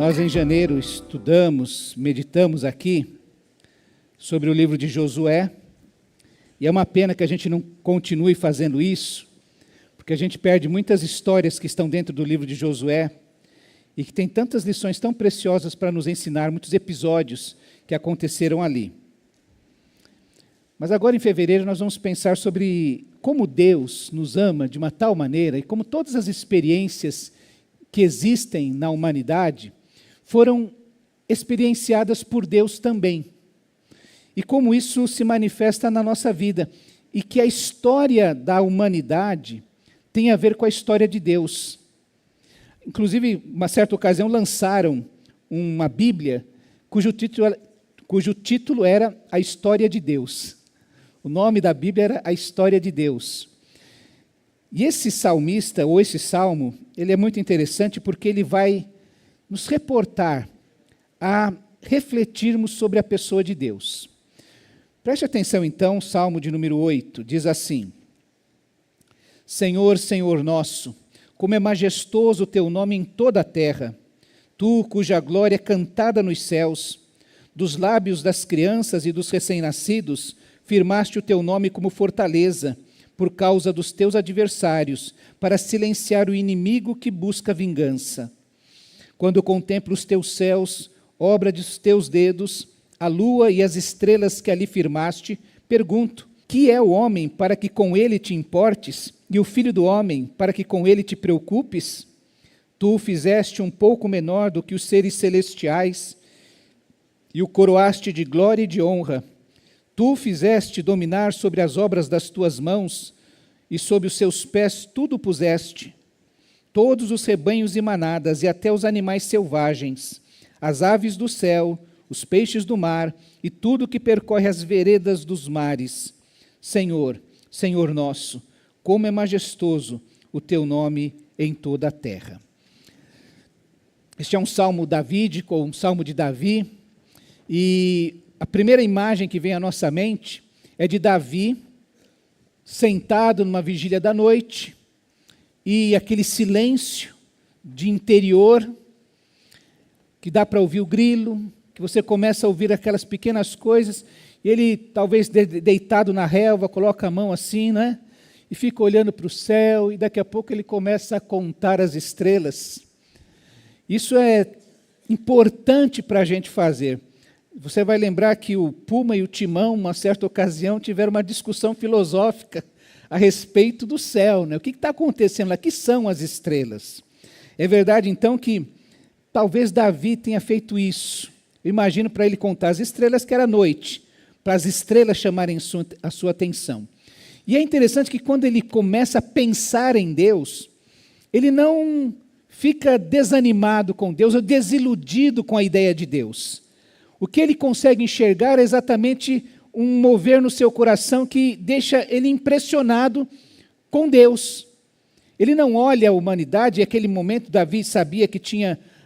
Nós em janeiro estudamos, meditamos aqui sobre o livro de Josué, e é uma pena que a gente não continue fazendo isso, porque a gente perde muitas histórias que estão dentro do livro de Josué, e que tem tantas lições tão preciosas para nos ensinar, muitos episódios que aconteceram ali. Mas agora em fevereiro nós vamos pensar sobre como Deus nos ama de uma tal maneira, e como todas as experiências que existem na humanidade foram experienciadas por Deus também. E como isso se manifesta na nossa vida. E que a história da humanidade tem a ver com a história de Deus. Inclusive, uma certa ocasião, lançaram uma Bíblia cujo título era A História de Deus. O nome da Bíblia era A História de Deus. E esse salmista, ou esse salmo, ele é muito interessante porque ele vai nos reportar a refletirmos sobre a pessoa de Deus. Preste atenção então, o salmo de número 8, diz assim: Senhor, Senhor nosso, como é majestoso o teu nome em toda a terra, tu cuja glória é cantada nos céus, dos lábios das crianças e dos recém-nascidos, firmaste o teu nome como fortaleza, por causa dos teus adversários, para silenciar o inimigo que busca vingança. Quando contemplo os teus céus, obra dos teus dedos, a lua e as estrelas que ali firmaste, pergunto: que é o homem para que com ele te importes, e o filho do homem para que com ele te preocupes? Tu o fizeste um pouco menor do que os seres celestiais, e o coroaste de glória e de honra. Tu o fizeste dominar sobre as obras das tuas mãos, e sob os seus pés tudo puseste. Todos os rebanhos e manadas, e até os animais selvagens, as aves do céu, os peixes do mar, e tudo que percorre as veredas dos mares. Senhor, Senhor nosso, como é majestoso o teu nome em toda a terra. Este é um salmo davídico, um salmo de Davi, e a primeira imagem que vem à nossa mente é de Davi, sentado numa vigília da noite, e aquele silêncio de interior, que dá para ouvir o grilo, que você começa a ouvir aquelas pequenas coisas, e ele talvez deitado na relva, coloca a mão assim, né? E fica olhando para o céu, e daqui a pouco ele começa a contar as estrelas. Isso é importante para a gente fazer. Você vai lembrar que o Puma e o Timão, uma certa ocasião, tiveram uma discussão filosófica a respeito do céu, né? O que está acontecendo lá? O que são as estrelas? É verdade, então, que talvez Davi tenha feito isso. Eu imagino para ele contar as estrelas que era noite, para as estrelas chamarem a sua atenção. E é interessante que quando ele começa a pensar em Deus, ele não fica desanimado com Deus ou desiludido com a ideia de Deus. O que ele consegue enxergar é exatamente um mover no seu coração que deixa ele impressionado com Deus. Ele não olha a humanidade, e naquele momento Davi sabia que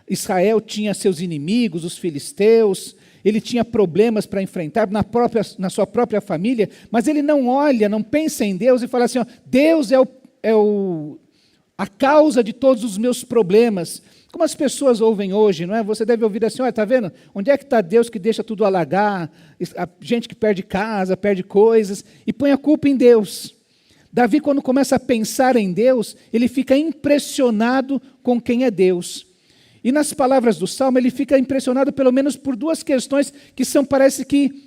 Israel tinha seus inimigos, os filisteus, ele tinha problemas para enfrentar na sua própria família, mas ele não olha, não pensa em Deus e fala assim: ó, Deus é a causa de todos os meus problemas. Como as pessoas ouvem hoje, não é? Você deve ouvir assim: olha, está vendo? Onde é que está Deus que deixa tudo alagar? A gente que perde casa, perde coisas, e põe a culpa em Deus. Davi, quando começa a pensar em Deus, ele fica impressionado com quem é Deus. E nas palavras do Salmo, ele fica impressionado pelo menos por duas questões que são, parece que,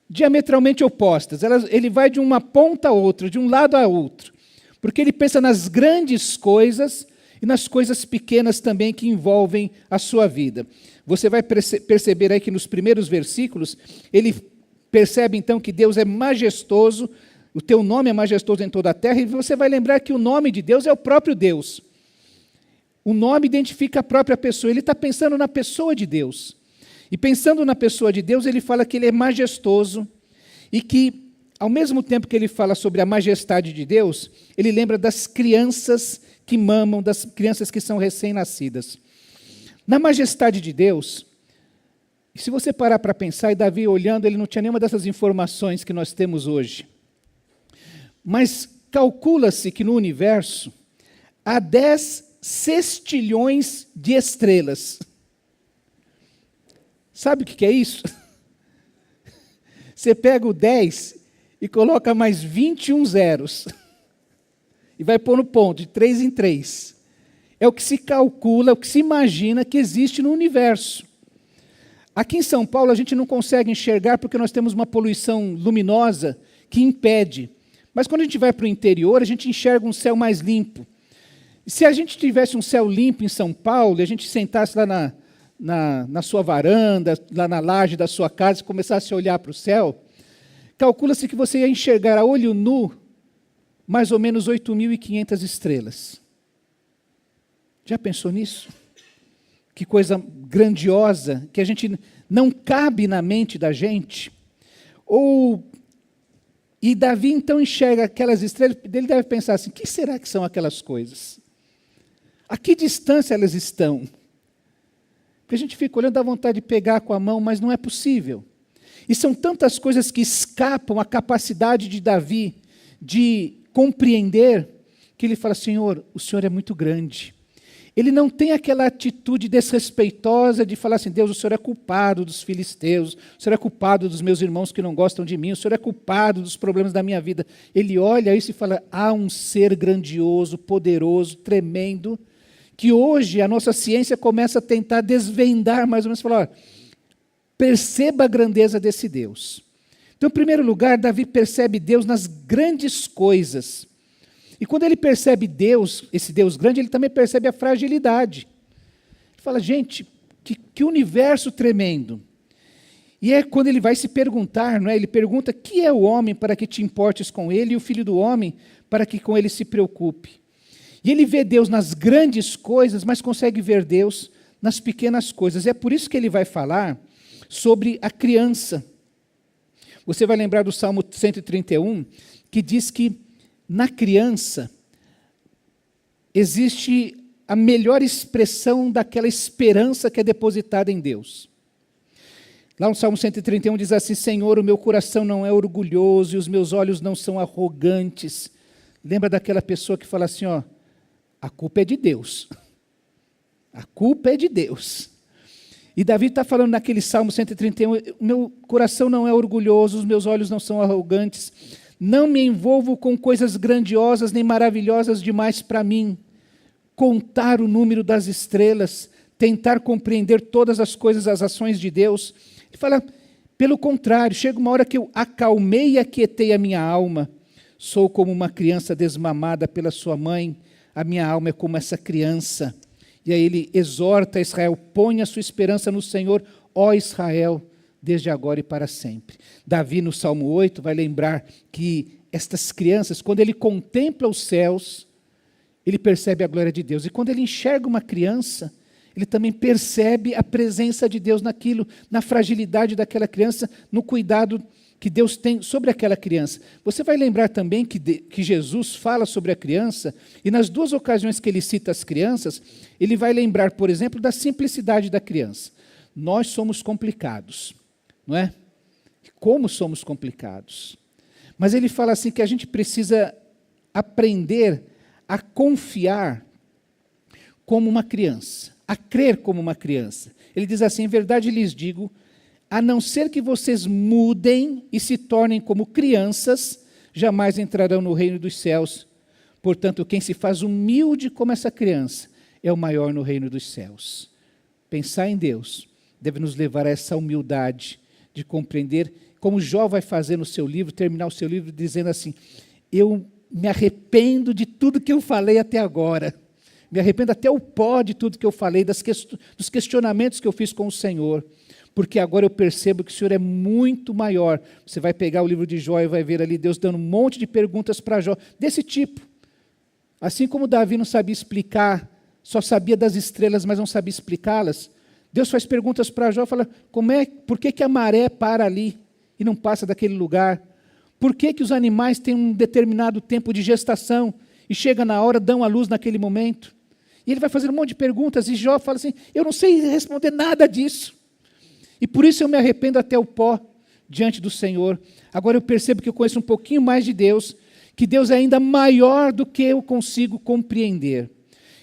diametralmente opostas. Ele vai de uma ponta a outra, de um lado a outro. Porque ele pensa nas grandes coisas e nas coisas pequenas também que envolvem a sua vida. Você vai perceber aí que nos primeiros versículos, ele percebe então que Deus é majestoso, o teu nome é majestoso em toda a terra, e você vai lembrar que o nome de Deus é o próprio Deus. O nome identifica a própria pessoa, ele está pensando na pessoa de Deus. E pensando na pessoa de Deus, ele fala que ele é majestoso e que, ao mesmo tempo que ele fala sobre a majestade de Deus, ele lembra das crianças que mamam, das crianças que são recém-nascidas. Na majestade de Deus, e se você parar para pensar, e Davi olhando, ele não tinha nenhuma dessas informações que nós temos hoje. Mas calcula-se que no universo há 10 sextilhões de estrelas. Sabe o que é isso? Você pega o 10 e coloca mais 21 zeros. E vai pôr no ponto, de 3 em 3. É o que se calcula, é o que se imagina que existe no universo. Aqui em São Paulo a gente não consegue enxergar porque nós temos uma poluição luminosa que impede. Mas quando a gente vai para o interior, a gente enxerga um céu mais limpo. E se a gente tivesse um céu limpo em São Paulo, e a gente sentasse lá na sua varanda, lá na laje da sua casa, e começasse a olhar para o céu, calcula-se que você ia enxergar a olho nu mais ou menos 8.500 estrelas. Já pensou nisso? Que coisa grandiosa, que a gente não cabe na mente da gente. E Davi então enxerga aquelas estrelas, ele deve pensar assim, o que será que são aquelas coisas? A que distância elas estão? Porque a gente fica olhando, dá vontade de pegar com a mão, mas não é possível. E são tantas coisas que escapam à capacidade de Davi de compreender, que ele fala, Senhor, o Senhor é muito grande. Ele não tem aquela atitude desrespeitosa de falar assim, Deus, o Senhor é culpado dos filisteus, o Senhor é culpado dos meus irmãos que não gostam de mim, o Senhor é culpado dos problemas da minha vida. Ele olha isso e fala, há um ser grandioso, poderoso, tremendo, que hoje a nossa ciência começa a tentar desvendar mais ou menos, falar, perceba a grandeza desse Deus. Então, em primeiro lugar, Davi percebe Deus nas grandes coisas. E quando ele percebe Deus, esse Deus grande, ele também percebe a fragilidade. Ele fala, gente, que universo tremendo. E é quando ele vai se perguntar, não é? Ele pergunta, que é o homem para que te importes com ele, e o filho do homem para que com ele se preocupe. E ele vê Deus nas grandes coisas, mas consegue ver Deus nas pequenas coisas. É por isso que ele vai falar sobre a criança. Você vai lembrar do Salmo 131, que diz que na criança existe a melhor expressão daquela esperança que é depositada em Deus. Lá no Salmo 131 diz assim, Senhor, o meu coração não é orgulhoso e os meus olhos não são arrogantes. Lembra daquela pessoa que fala assim, ó, a culpa é de Deus. A culpa é de Deus. E Davi está falando naquele Salmo 131, meu coração não é orgulhoso, os meus olhos não são arrogantes, não me envolvo com coisas grandiosas nem maravilhosas demais para mim. Contar o número das estrelas, tentar compreender todas as coisas, as ações de Deus. Ele fala, pelo contrário, chega uma hora que eu acalmei e aquietei a minha alma. Sou como uma criança desmamada pela sua mãe, a minha alma é como essa criança. E aí ele exorta Israel, ponha a sua esperança no Senhor, ó Israel, desde agora e para sempre. Davi, no Salmo 8, vai lembrar que estas crianças, quando ele contempla os céus, ele percebe a glória de Deus. E quando ele enxerga uma criança, ele também percebe a presença de Deus naquilo, na fragilidade daquela criança, no cuidado que Deus tem sobre aquela criança. Você vai lembrar também que Jesus fala sobre a criança, e nas duas ocasiões que ele cita as crianças, ele vai lembrar, por exemplo, da simplicidade da criança. Nós somos complicados, não é? Como somos complicados. Mas ele fala assim que a gente precisa aprender a confiar como uma criança, a crer como uma criança. Ele diz assim, em verdade lhes digo, a não ser que vocês mudem e se tornem como crianças, jamais entrarão no reino dos céus. Portanto, quem se faz humilde como essa criança é o maior no reino dos céus. Pensar em Deus deve nos levar a essa humildade de compreender, como Jó vai fazer no seu livro, terminar o seu livro dizendo assim, eu me arrependo de tudo que eu falei até agora, me arrependo até o pó de tudo que eu falei, dos questionamentos que eu fiz com o Senhor, porque agora eu percebo que o Senhor é muito maior. Você vai pegar o livro de Jó e vai ver ali Deus dando um monte de perguntas para Jó, desse tipo. Assim como Davi não sabia explicar, só sabia das estrelas, mas não sabia explicá-las, Deus faz perguntas para Jó, fala, por que a maré para ali e não passa daquele lugar? Por que os animais têm um determinado tempo de gestação e chega na hora, dão a luz naquele momento? E ele vai fazer um monte de perguntas e Jó fala assim, eu não sei responder nada disso. E por isso eu me arrependo até o pó diante do Senhor. Agora eu percebo que eu conheço um pouquinho mais de Deus, que Deus é ainda maior do que eu consigo compreender.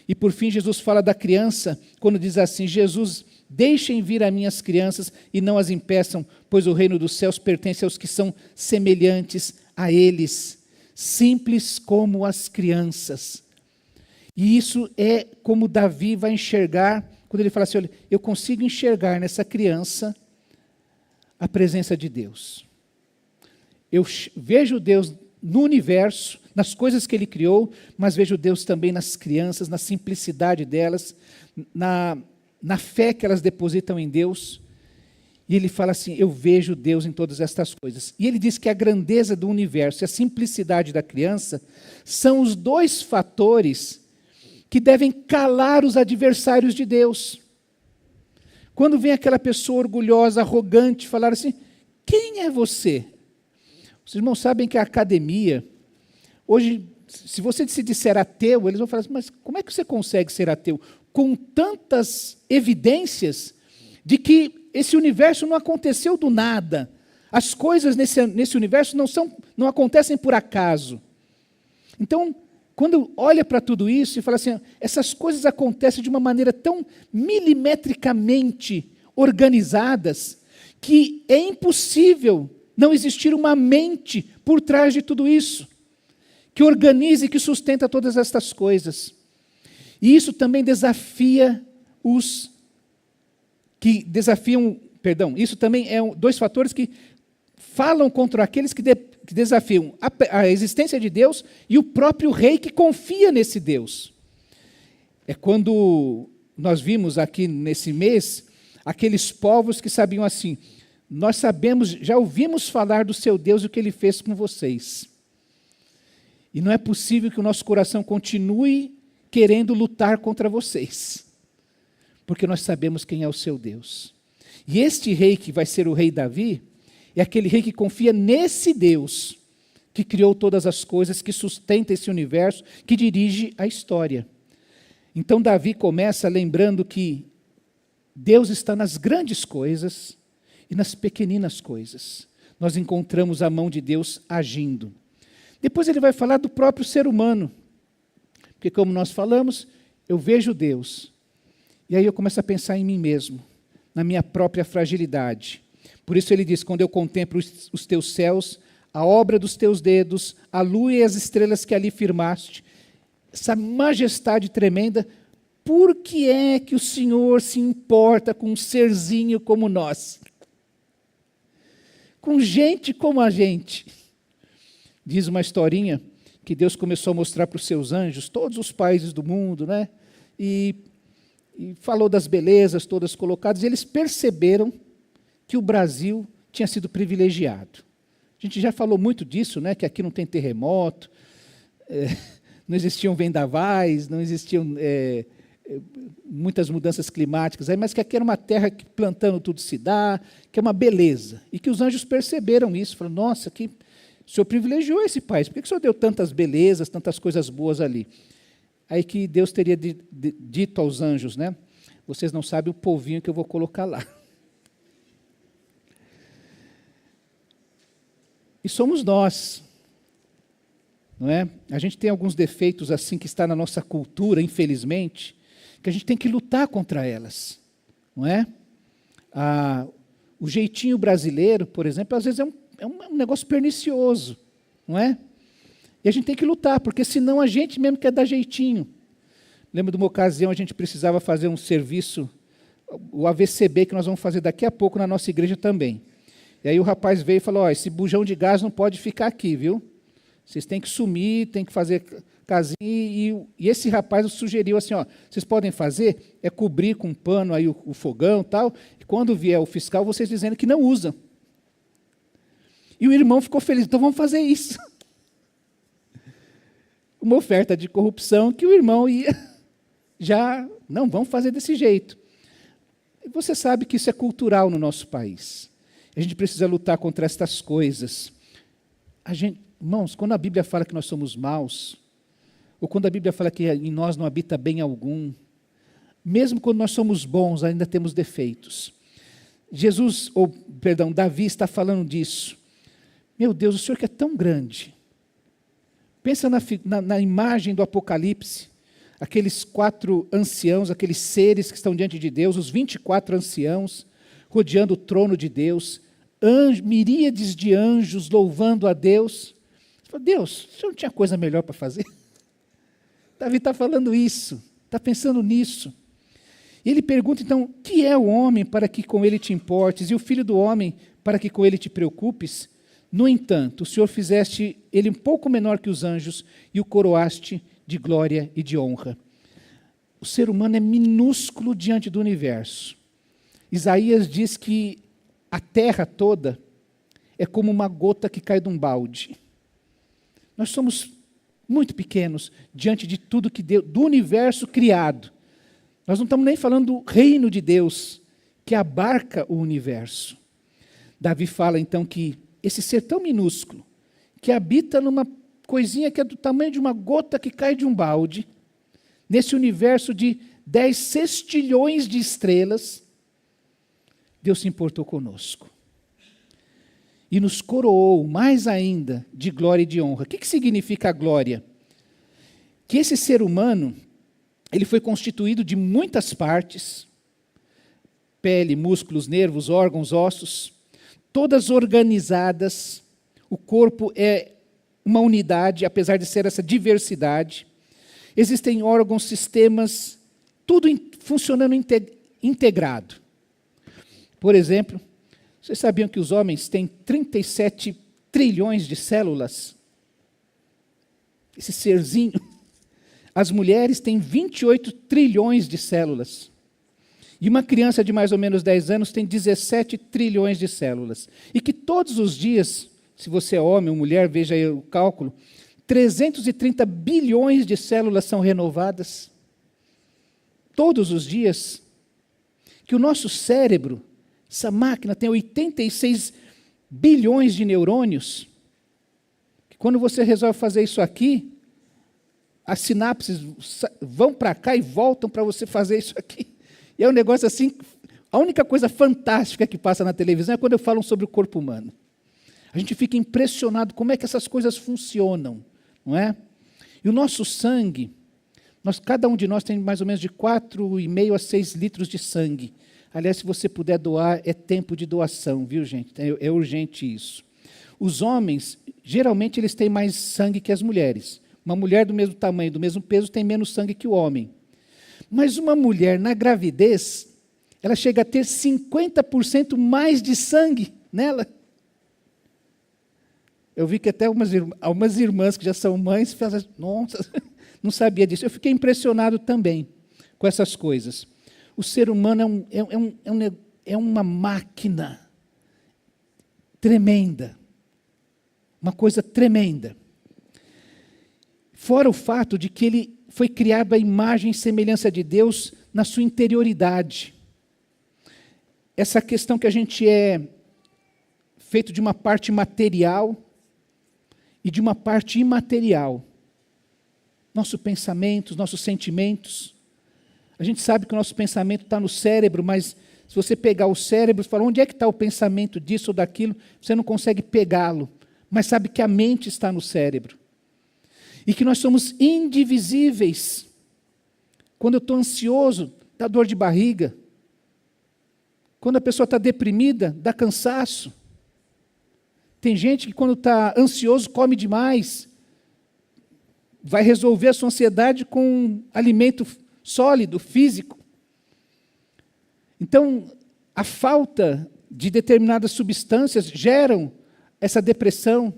E por fim Jesus fala da criança, quando diz assim, Jesus deixem vir a minhas crianças e não as impeçam, pois o reino dos céus pertence aos que são semelhantes a eles, simples como as crianças. E isso é como Davi vai enxergar, quando ele fala assim, olha, eu consigo enxergar nessa criança a presença de Deus. Eu vejo Deus no universo, nas coisas que Ele criou, mas vejo Deus também nas crianças, na simplicidade delas, na fé que elas depositam em Deus. E ele fala assim, eu vejo Deus em todas estas coisas. E ele diz que a grandeza do universo e a simplicidade da criança são os dois fatores que devem calar os adversários de Deus. Quando vem aquela pessoa orgulhosa, arrogante, falar assim, quem é você? Os irmãos sabem que a academia, hoje, se você se disser ateu, eles vão falar assim, mas como é que você consegue ser ateu? Com tantas evidências de que esse universo não aconteceu do nada. As coisas nesse universo não acontecem por acaso. Então, quando olha para tudo isso e fala assim, essas coisas acontecem de uma maneira tão milimetricamente organizadas, que é impossível não existir uma mente por trás de tudo isso, que organiza e que sustenta todas estas coisas. E isso também desafia os que desafiam, isso também é dois fatores que falam contra aqueles que desafiam a existência de Deus e o próprio rei que confia nesse Deus. É quando nós vimos aqui nesse mês, aqueles povos que sabiam assim, nós sabemos, já ouvimos falar do seu Deus e o que Ele fez com vocês. E não é possível que o nosso coração continue querendo lutar contra vocês, porque nós sabemos quem é o seu Deus. E este rei que vai ser o rei Davi, é aquele rei que confia nesse Deus, que criou todas as coisas, que sustenta esse universo, que dirige a história. Então Davi começa lembrando que Deus está nas grandes coisas e nas pequeninas coisas. Nós encontramos a mão de Deus agindo. Depois ele vai falar do próprio ser humano, porque como nós falamos, eu vejo Deus, e aí eu começo a pensar em mim mesmo, na minha própria fragilidade. Por isso ele diz, quando eu contemplo os teus céus, a obra dos teus dedos, a lua e as estrelas que ali firmaste, essa majestade tremenda, por que é que o Senhor se importa com um serzinho como nós? Com gente como a gente. Diz uma historinha que Deus começou a mostrar para os seus anjos, todos os países do mundo, né? E falou das belezas todas colocadas, e eles perceberam que o Brasil tinha sido privilegiado. A gente já falou muito disso, né? Que aqui não tem terremoto, não existiam vendavais, não existiam muitas mudanças climáticas, mas que aqui era uma terra que plantando tudo se dá, que é uma beleza. E que os anjos perceberam isso, falaram, nossa, que o Senhor privilegiou esse país, por que o Senhor deu tantas belezas, tantas coisas boas ali? Aí que Deus teria dito aos anjos, né? Vocês não sabem o povinho que eu vou colocar lá. E somos nós, não é? A gente tem alguns defeitos assim que está na nossa cultura, infelizmente, que a gente tem que lutar contra elas, não é? O jeitinho brasileiro, por exemplo, às vezes é um negócio pernicioso, não é? E a gente tem que lutar, porque senão a gente mesmo quer dar jeitinho. Lembro de uma ocasião, a gente precisava fazer um serviço, o AVCB, que nós vamos fazer daqui a pouco na nossa igreja também. E aí o rapaz veio e falou, esse bujão de gás não pode ficar aqui, viu? Vocês têm que sumir, têm que fazer casinha. E esse rapaz sugeriu assim, vocês podem fazer, cobrir com um pano aí o fogão e tal, e quando vier o fiscal, vocês dizendo que não usam. E o irmão ficou feliz, então vamos fazer isso. Uma oferta de corrupção que o irmão ia não, vamos fazer desse jeito. E você sabe que isso é cultural no nosso país. A gente precisa lutar contra estas coisas. Irmãos, quando a Bíblia fala que nós somos maus, ou quando a Bíblia fala que em nós não habita bem algum, mesmo quando nós somos bons, ainda temos defeitos. Davi está falando disso. Meu Deus, o Senhor que é tão grande. Pensa na imagem do Apocalipse, aqueles 4 anciãos, aqueles seres que estão diante de Deus, os 24 anciãos, rodeando o trono de Deus, miríades de anjos louvando a Deus. Você fala, Deus, o senhor não tinha coisa melhor para fazer? Davi está falando isso, está pensando nisso. E ele pergunta, então, que é o homem para que com ele te importes, e o filho do homem para que com ele te preocupes? No entanto, o Senhor fizeste ele um pouco menor que os anjos, e o coroaste de glória e de honra. O ser humano é minúsculo diante do universo. Isaías diz que a terra toda é como uma gota que cai de um balde. Nós somos muito pequenos diante de tudo que Deus, do universo criado. Nós não estamos nem falando do reino de Deus, que abarca o universo. Davi fala então que esse ser tão minúsculo, que habita numa coisinha que é do tamanho de uma gota que cai de um balde, nesse universo de 10 sextilhões de estrelas, Deus se importou conosco. E nos coroou mais ainda de glória e de honra. O que significa a glória? Que esse ser humano, ele foi constituído de muitas partes, pele, músculos, nervos, órgãos, ossos, todas organizadas. O corpo é uma unidade, apesar de ser essa diversidade. Existem órgãos, sistemas, tudo funcionando integrado. Por exemplo, vocês sabiam que os homens têm 37 trilhões de células? Esse serzinho. As mulheres têm 28 trilhões de células. E uma criança de mais ou menos 10 anos tem 17 trilhões de células. E que todos os dias, se você é homem ou mulher, veja aí o cálculo, 330 bilhões de células são renovadas. Todos os dias. Que o nosso cérebro, essa máquina, tem 86 bilhões de neurônios. Que quando você resolve fazer isso aqui, as sinapses vão para cá e voltam para você fazer isso aqui. E é um negócio assim, a única coisa fantástica que passa na televisão é quando falam sobre o corpo humano. A gente fica impressionado como é que essas coisas funcionam, não é? E o nosso sangue, cada um de nós tem mais ou menos de 4,5 a 6 litros de sangue. Aliás, se você puder doar, é tempo de doação, viu, gente? É urgente isso. Os homens, geralmente, eles têm mais sangue que as mulheres. Uma mulher do mesmo tamanho, do mesmo peso, tem menos sangue que o homem. Mas uma mulher, na gravidez, ela chega a ter 50% mais de sangue nela. Eu vi que até algumas irmãs que já são mães, falam, nossa, não sabia disso. Eu fiquei impressionado também com essas coisas. O ser humano é uma máquina tremenda. Uma coisa tremenda. Fora o fato de que ele foi criado à imagem e semelhança de Deus na sua interioridade. Essa questão que a gente é feito de uma parte material e de uma parte imaterial. Nosso pensamento, nossos sentimentos. A gente sabe que o nosso pensamento está no cérebro, mas se você pegar o cérebro e falar onde é que está o pensamento disso ou daquilo, você não consegue pegá-lo. Mas sabe que a mente está no cérebro. E que nós somos indivisíveis. Quando eu estou ansioso, dá dor de barriga. Quando a pessoa está deprimida, dá cansaço. Tem gente que quando está ansioso, come demais. Vai resolver a sua ansiedade com alimento sólido, físico. Então, a falta de determinadas substâncias geram essa depressão.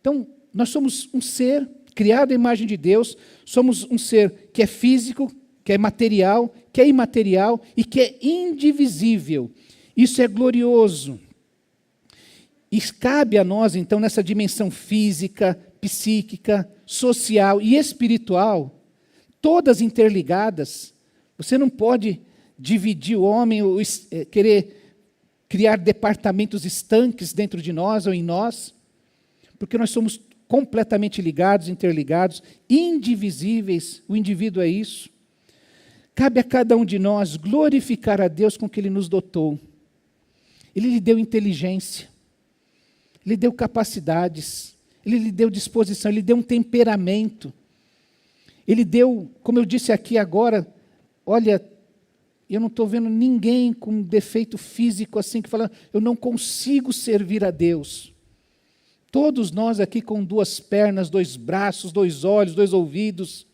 Então, nós somos um ser criado à imagem de Deus, somos um ser que é físico, que é material, que é imaterial e que é indivisível. Isso é glorioso. E cabe a nós, então, nessa dimensão física, psíquica, social e espiritual, todas interligadas. Você não pode dividir o homem, ou querer criar departamentos estanques dentro de nós ou em nós, porque nós somos completamente ligados, interligados, indivisíveis. O indivíduo é isso. Cabe a cada um de nós glorificar a Deus com o que Ele nos dotou. Ele lhe deu inteligência, Ele deu capacidades, Ele lhe deu disposição, Ele deu um temperamento. Ele deu, como eu disse aqui agora, olha, eu não estou vendo ninguém com defeito físico assim que fala, eu não consigo servir a Deus. Todos nós aqui com 2 pernas, 2 braços, 2 olhos, 2 ouvidos,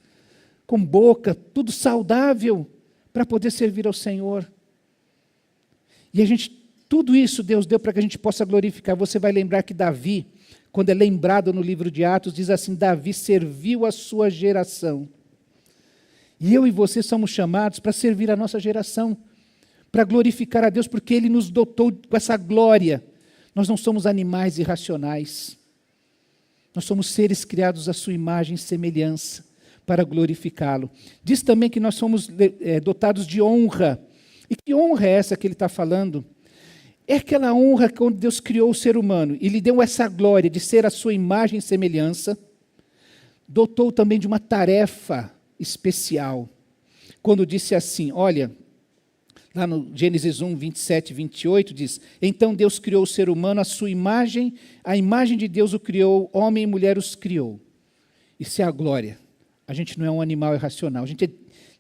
com boca, tudo saudável para poder servir ao Senhor. E tudo isso Deus deu para que a gente possa glorificar. Você vai lembrar que Davi, quando é lembrado no livro de Atos, diz assim, Davi serviu a sua geração. E eu e você somos chamados para servir a nossa geração, para glorificar a Deus, porque Ele nos dotou com essa glória. Nós não somos animais irracionais. Nós somos seres criados à sua imagem e semelhança, para glorificá-lo. Diz também que nós somos dotados de honra. E que honra é essa que ele está falando? É aquela honra quando Deus criou o ser humano e lhe deu essa glória de ser a sua imagem e semelhança, dotou também de uma tarefa especial. Quando disse assim, olha, lá no Gênesis 1, 27 e 28 diz, então Deus criou o ser humano à sua imagem, a imagem de Deus o criou, homem e mulher os criou. Isso é a glória. A gente não é um animal irracional, a gente é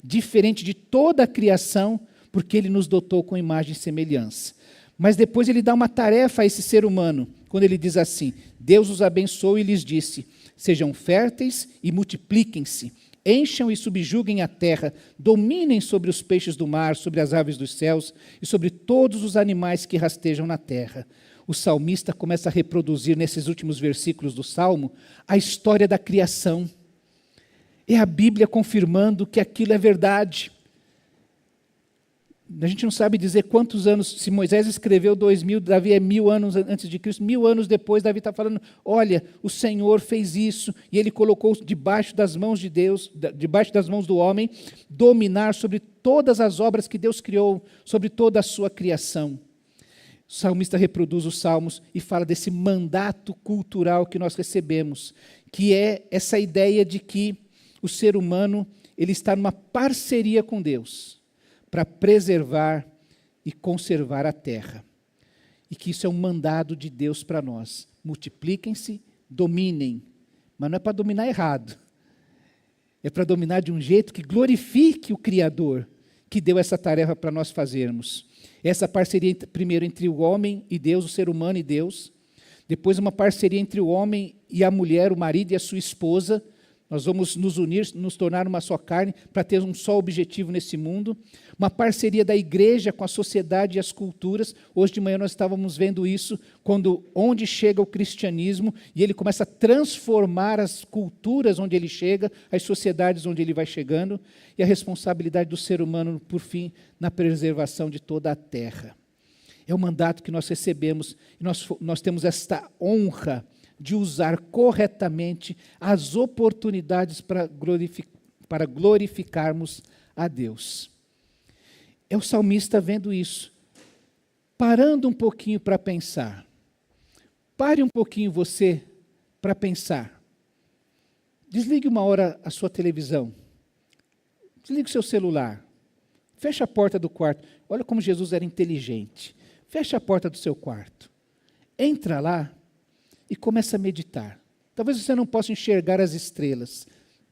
diferente de toda a criação, porque Ele nos dotou com imagem e semelhança. Mas depois Ele dá uma tarefa a esse ser humano, quando Ele diz assim, Deus os abençoou e lhes disse, sejam férteis e multipliquem-se, encham e subjuguem a terra, dominem sobre os peixes do mar, sobre as aves dos céus e sobre todos os animais que rastejam na terra. O salmista começa a reproduzir nesses últimos versículos do Salmo a história da criação. É a Bíblia confirmando que aquilo é verdade. A gente não sabe dizer quantos anos, se Moisés escreveu 2000, Davi é 1000 anos antes de Cristo, 1000 anos depois, Davi está falando, olha, o Senhor fez isso, e Ele colocou debaixo das mãos de Deus, debaixo das mãos do homem, dominar sobre todas as obras que Deus criou, sobre toda a sua criação. O salmista reproduz os salmos e fala desse mandato cultural que nós recebemos, que é essa ideia de que o ser humano ele está numa parceria com Deus para preservar e conservar a terra. E que isso é um mandado de Deus para nós. Multipliquem-se, dominem. Mas não é para dominar errado. É para dominar de um jeito que glorifique o Criador, que deu essa tarefa para nós fazermos. Essa parceria, primeiro, entre o homem e Deus, o ser humano e Deus. Depois, uma parceria entre o homem e a mulher, o marido e a sua esposa. Nós vamos nos unir, nos tornar uma só carne, para ter um só objetivo nesse mundo. Uma parceria da igreja com a sociedade e as culturas. Hoje de manhã nós estávamos vendo isso, onde chega o cristianismo, e ele começa a transformar as culturas onde ele chega, as sociedades onde ele vai chegando, e a responsabilidade do ser humano, por fim, na preservação de toda a terra. É o mandato que nós recebemos, e nós temos esta honra de usar corretamente as oportunidades para glorificarmos a Deus. É o salmista vendo isso, parando um pouquinho para pensar. Pare um pouquinho você para pensar. Desligue uma hora a sua televisão. Desligue o seu celular. Feche a porta do quarto. Olha como Jesus era inteligente. Feche a porta do seu quarto. Entra lá e começa a meditar. Talvez você não possa enxergar as estrelas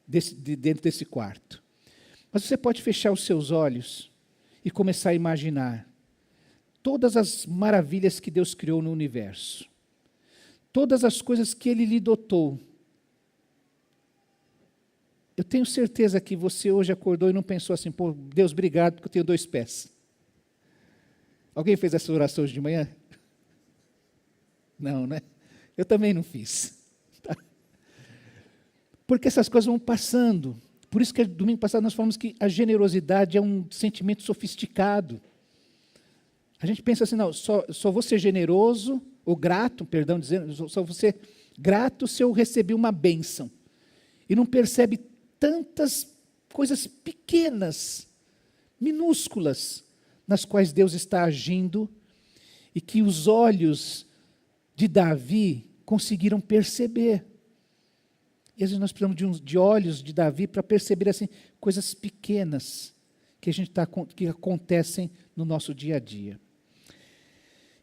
dentro desse quarto. Mas você pode fechar os seus olhos e começar a imaginar todas as maravilhas que Deus criou no universo. Todas as coisas que Ele lhe dotou. Eu tenho certeza que você hoje acordou e não pensou assim, pô, Deus, obrigado, porque eu tenho 2 pés. Alguém fez essa oração hoje de manhã? Não, né? Eu também não fiz. Tá? Porque essas coisas vão passando. Por isso que domingo passado nós falamos que a generosidade é um sentimento sofisticado. A gente pensa assim, não, só vou ser generoso, ou grato, perdão, dizendo, só vou ser grato se eu receber uma bênção. E não percebe tantas coisas pequenas, minúsculas, nas quais Deus está agindo, e que os olhos de Davi conseguiram perceber. E às vezes nós precisamos de olhos de Davi para perceber assim, coisas pequenas que acontecem no nosso dia a dia.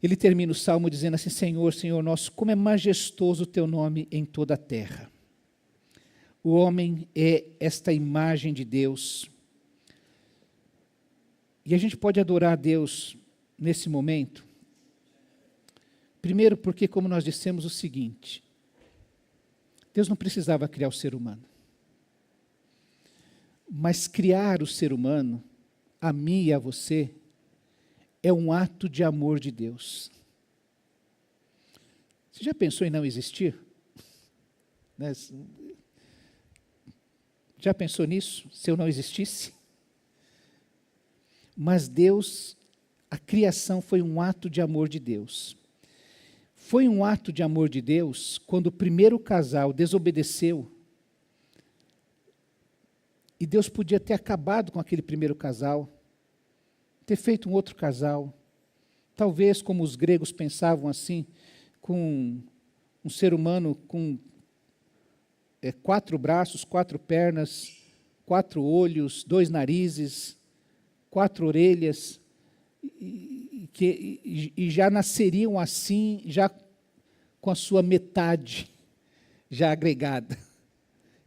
Ele termina o salmo dizendo assim, Senhor, Senhor nosso, como é majestoso o teu nome em toda a terra. O homem é esta imagem de Deus. E a gente pode adorar a Deus nesse momento. Primeiro porque, como nós dissemos o seguinte, Deus não precisava criar o ser humano. Mas criar o ser humano, a mim e a você, é um ato de amor de Deus. Você já pensou em não existir? Né? Já pensou nisso? Se eu não existisse? Mas Deus, a criação foi um ato de amor de Deus. Foi um ato de amor de Deus quando o primeiro casal desobedeceu. E Deus podia ter acabado com aquele primeiro casal, ter feito um outro casal. Talvez, como os gregos pensavam assim, com um ser humano com 4 braços, 4 pernas, 4 olhos, 2 narizes, 4 orelhas, e já nasceriam assim, já com a sua metade já agregada.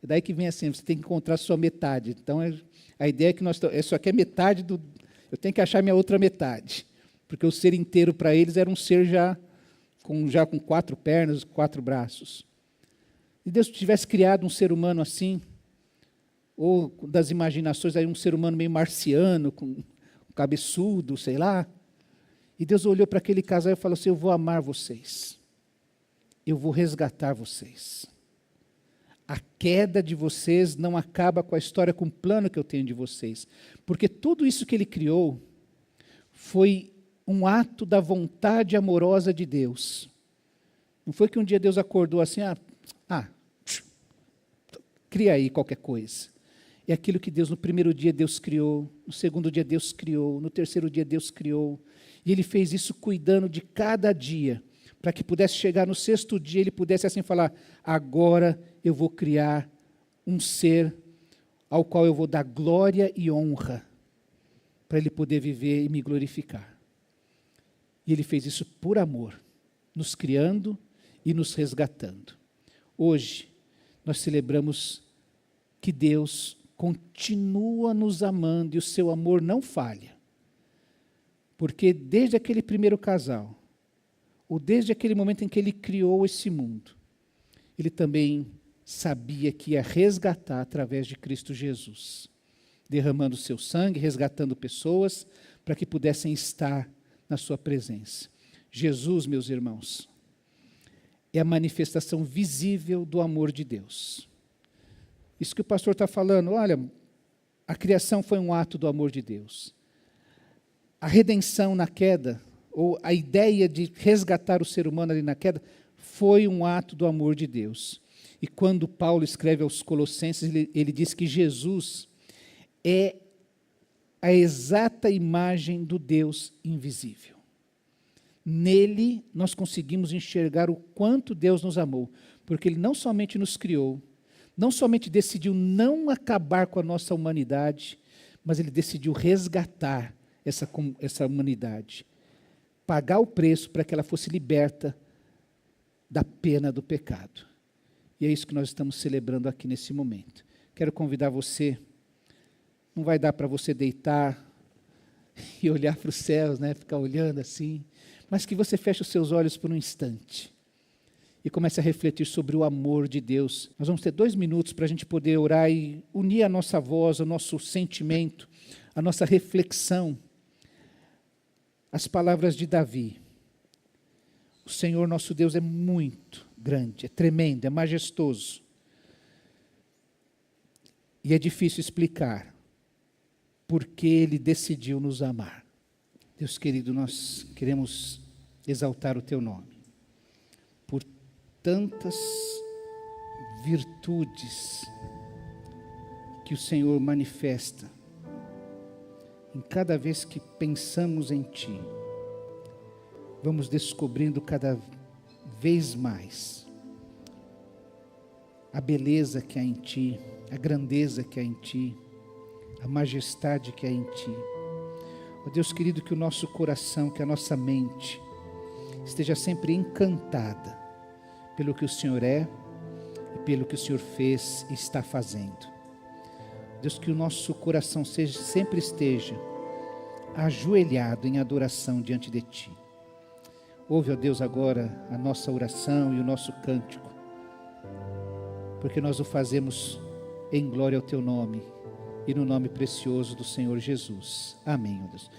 É daí que vem assim, você tem que encontrar a sua metade. Então, a ideia é que isso aqui é metade do... Eu tenho que achar minha outra metade. Porque o ser inteiro para eles era um ser já com 4 pernas, 4 braços. Se Deus tivesse criado um ser humano assim, ou das imaginações, aí um ser humano meio marciano, com cabeçudo, sei lá, e Deus olhou para aquele casal e falou assim, eu vou amar vocês. Eu vou resgatar vocês. A queda de vocês não acaba com a história, com o plano que eu tenho de vocês. Porque tudo isso que Ele criou foi um ato da vontade amorosa de Deus. Não foi que um dia Deus acordou assim, cria aí qualquer coisa. É aquilo que Deus, no primeiro dia Deus criou, no segundo dia Deus criou, no terceiro dia Deus criou. E Ele fez isso cuidando de cada dia, para que pudesse chegar no 6º dia, Ele pudesse assim falar, agora eu vou criar um ser ao qual eu vou dar glória e honra, para Ele poder viver e me glorificar. E Ele fez isso por amor, nos criando e nos resgatando. Hoje, nós celebramos que Deus continua nos amando e o seu amor não falha. Porque desde aquele primeiro casal, ou desde aquele momento em que Ele criou esse mundo, Ele também sabia que ia resgatar através de Cristo Jesus, derramando o seu sangue, resgatando pessoas, para que pudessem estar na sua presença. Jesus, meus irmãos, é a manifestação visível do amor de Deus. Isso que o pastor está falando, olha, a criação foi um ato do amor de Deus. A redenção na queda, ou a ideia de resgatar o ser humano ali na queda, foi um ato do amor de Deus. E quando Paulo escreve aos Colossenses, ele diz que Jesus é a exata imagem do Deus invisível. Nele nós conseguimos enxergar o quanto Deus nos amou, porque Ele não somente nos criou, não somente decidiu não acabar com a nossa humanidade, mas Ele decidiu resgatar essa humanidade, pagar o preço para que ela fosse liberta da pena do pecado. E é isso que nós estamos celebrando aqui nesse momento. Quero convidar você, não vai dar para você deitar e olhar para os céus, né? Ficar olhando assim, mas que você feche os seus olhos por um instante e comece a refletir sobre o amor de Deus. Nós vamos ter 2 minutos para a gente poder orar e unir a nossa voz, o nosso sentimento, a nossa reflexão, as palavras de Davi. O Senhor nosso Deus é muito grande, é tremendo, é majestoso. E é difícil explicar porque Ele decidiu nos amar. Deus querido, nós queremos exaltar o Teu nome por tantas virtudes que o Senhor manifesta em cada vez que pensamos em Ti. Vamos descobrindo cada vez mais a beleza que há em Ti, a grandeza que há em Ti, a majestade que há em Ti. Ó Deus querido, que o nosso coração, que a nossa mente esteja sempre encantada pelo que o Senhor é e pelo que o Senhor fez e está fazendo. Deus, que o nosso coração sempre esteja ajoelhado em adoração diante de Ti. Ouve, ó Deus, agora a nossa oração e o nosso cântico, porque nós o fazemos em glória ao Teu nome e no nome precioso do Senhor Jesus. Amém, ó Deus.